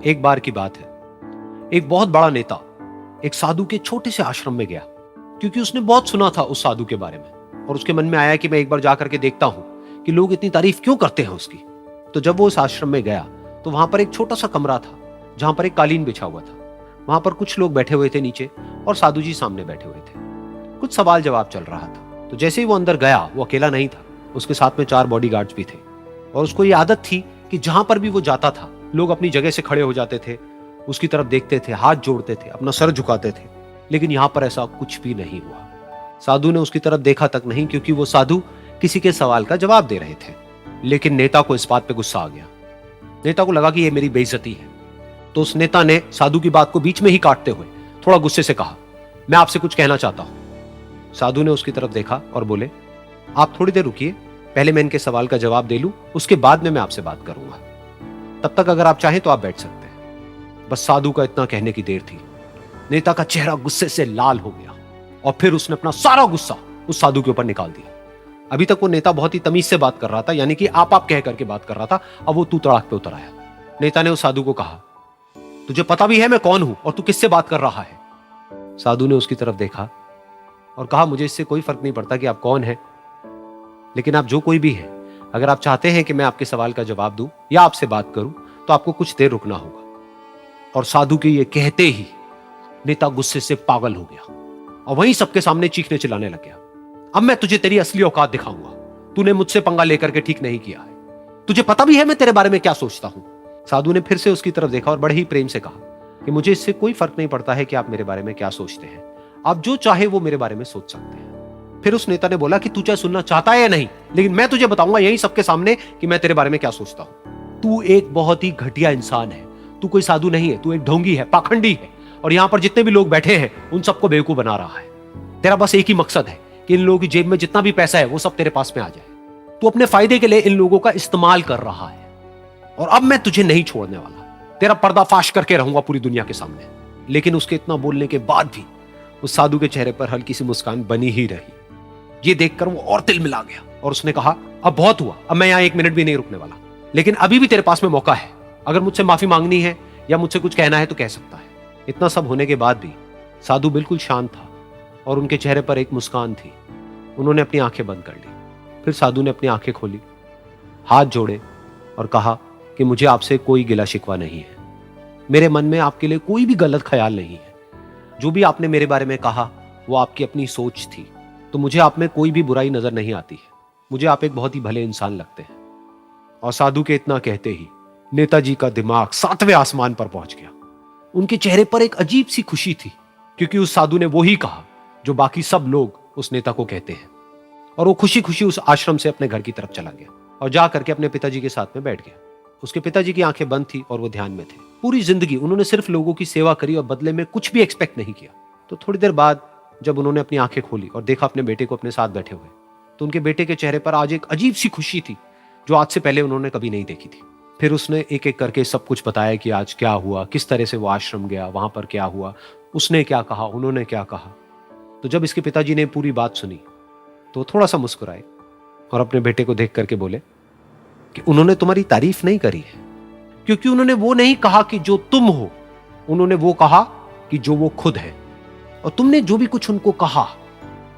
एक बार की बात है, एक बहुत बड़ा नेता एक साधु के छोटे से आश्रम में गया, क्योंकि उसने बहुत सुना था उस साधु के बारे में और उसके मन में आया कि मैं एक बार जाकर के देखता हूं कि लोग इतनी तारीफ क्यों करते हैं उसकी। तो जब वो उस आश्रम में गया तो वहां पर एक छोटा सा कमरा था जहां पर एक कालीन बिछा हुआ था। वहां पर कुछ लोग बैठे हुए थे नीचे और साधु जी सामने बैठे हुए थे। कुछ सवाल जवाब चल रहा था। तो जैसे ही वो अंदर गया, वो अकेला नहीं था, उसके साथ में 4 बॉडीगार्ड्स भी थे और उसको ये आदत थी कि जहां पर भी वो जाता था लोग अपनी जगह से खड़े हो जाते थे, उसकी तरफ देखते थे, हाथ जोड़ते थे, अपना सर झुकाते थे। लेकिन यहां पर ऐसा कुछ भी नहीं हुआ। साधु ने उसकी तरफ देखा तक नहीं, क्योंकि वो साधु किसी के सवाल का जवाब दे रहे थे। लेकिन नेता को इस बात पे गुस्सा आ गया। नेता को लगा कि ये मेरी बेइज्जती है। तो उस नेता ने साधु की बात को बीच में ही काटते हुए थोड़ा गुस्से से कहा, मैं आपसे कुछ कहना चाहता हूं। साधु ने उसकी तरफ देखा और बोले, आप थोड़ी देर रुकिए, पहले मैं इनके सवाल का जवाब दे लूं, उसके बाद में मैं आपसे बात करूंगा। तब तक अगर आप चाहें तो आप बैठ सकते हैं। बस साधु का इतना कहने की देर थी। नेता का चेहरा गुस्से से लाल हो गया और फिर उसने अपना सारा गुस्सा उस साधु के ऊपर निकाल दिया। अभी तक वो नेता बहुत ही तमीज से बात कर रहा था, यानी कि आप कह करके बात कर रहा था। अब वो तू तड़ाक पे उतर आया। नेता ने उस साधु को कहा, तुझे पता भी है मैं कौन हूं और तू किससे बात कर रहा है? साधु ने उसकी तरफ देखा और कहा, मुझे इससे कोई फर्क नहीं पड़ता कि आप कौन हैं, लेकिन आप जो कोई भी हैं, अगर आप चाहते हैं कि मैं आपके सवाल का जवाब दूं या आपसे बात करूं तो आपको कुछ देर रुकना होगा। और साधु के ये कहते ही नेता गुस्से से पागल हो गया और वहीं सबके सामने चीखने चिल्लाने लग गया, अब मैं तुझे तेरी असली औकात दिखाऊंगा। तूने मुझसे पंगा लेकर के ठीक नहीं किया है। तुझे पता भी है मैं तेरे बारे में क्या सोचता हूं। साधु ने फिर से उसकी तरफ देखा और बड़े ही प्रेम से कहा कि मुझे इससे कोई फर्क नहीं पड़ता है कि आप मेरे बारे में क्या सोचते हैं। आप जो चाहे वो मेरे बारे में सोच सकते हैं। फिर उस नेता ने बोला कि तू चाहे सुनना चाहता है या नहीं, लेकिन मैं तुझे बताऊंगा यही सबके सामने कि मैं तेरे बारे में क्या सोचता हूं। तू एक बहुत ही घटिया इंसान है। तू कोई साधु नहीं है, तू एक ढोंगी है, पाखंडी है और यहां पर जितने भी लोग बैठे हैं उन सबको बेवकूफ बना रहा है। तेरा बस एक ही मकसद है कि इन लोगों की जेब में जितना भी पैसा है वो सब तेरे पास में आ जाए। तू अपने फायदे के लिए इन लोगों का इस्तेमाल कर रहा है और अब मैं तुझे नहीं छोड़ने वाला। तेरा पर्दाफाश करके रहूंगा पूरी दुनिया के सामने। लेकिन उसके इतना बोलने के बाद भी उस साधु के चेहरे पर हल्की सी मुस्कान बनी ही रही। ये देखकर वो और तिल मिला गया और उसने कहा, अब बहुत हुआ, अब मैं यहां 1 मिनट भी नहीं रुकने वाला। लेकिन अभी भी तेरे पास में मौका है। अगर मुझसे माफी मांगनी है या मुझसे कुछ कहना है तो कह सकता है। इतना सब होने के बाद भी साधु बिल्कुल शांत था और उनके चेहरे पर एक मुस्कान थी। उन्होंने अपनी आंखें बंद कर ली। फिर साधु ने अपनी आंखें खोली, हाथ जोड़े और कहा कि मुझे आपसे कोई गिला शिकवा नहीं है। मेरे मन में आपके लिए कोई भी गलत ख्याल नहीं है। जो भी आपने मेरे बारे में कहा वो आपकी अपनी सोच थी। तो मुझे आप में कोई भी बुराई नजर नहीं आती है। मुझे आप एक बहुत ही भले इंसान लगते हैं। और साधु के इतना कहते ही नेताजी का दिमाग 7वें आसमान पर पहुंच गया। उनके चेहरे पर एक अजीब सी खुशी थी, क्योंकि उस साधु ने वो ही कहा जो बाकी सब लोग उस नेता को कहते हैं। और वो खुशी खुशी उस आश्रम से अपने घर की तरफ चला गया और जा करके अपने पिताजी के साथ में बैठ गया। उसके पिताजी की आंखें बंद थी और वो ध्यान में थे। पूरी जिंदगी उन्होंने सिर्फ लोगों की सेवा करी और बदले में कुछ भी एक्सपेक्ट नहीं किया। तो थोड़ी देर बाद जब उन्होंने अपनी आंखें खोली और देखा अपने बेटे को अपने साथ बैठे हुए, तो उनके बेटे के चेहरे पर आज एक अजीब सी खुशी थी जो आज से पहले उन्होंने कभी नहीं देखी थी। फिर उसने एक एक करके सब कुछ बताया कि आज क्या हुआ, किस तरह से वो आश्रम गया, वहां पर क्या हुआ, उसने क्या कहा, उन्होंने क्या कहा। तो जब इसके पिताजी ने पूरी बात सुनी तो थोड़ा सा मुस्कुराए और अपने बेटे को देख करके बोले कि उन्होंने तुम्हारी तारीफ नहीं करी है, क्योंकि उन्होंने वो नहीं कहा कि जो तुम हो, उन्होंने वो कहा कि जो वो खुद है। और तुमने जो भी कुछ उनको कहा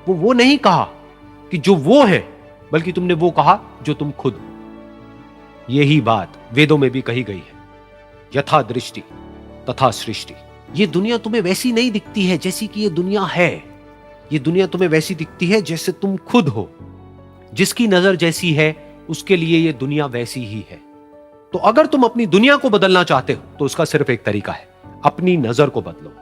वो नहीं कहा कि जो वो है, बल्कि तुमने वो कहा जो तुम खुद हो। यही बात वेदों में भी कही गई है, यथा दृष्टि तथा सृष्टि। ये दुनिया तुम्हें वैसी नहीं दिखती है जैसी कि ये दुनिया है। ये दुनिया तुम्हें वैसी दिखती है जैसे तुम खुद हो। जिसकी नजर जैसी है उसके लिए ये दुनिया वैसी ही है। तो अगर तुम अपनी दुनिया को बदलना चाहते हो तो उसका सिर्फ एक तरीका है, अपनी नजर को बदलो।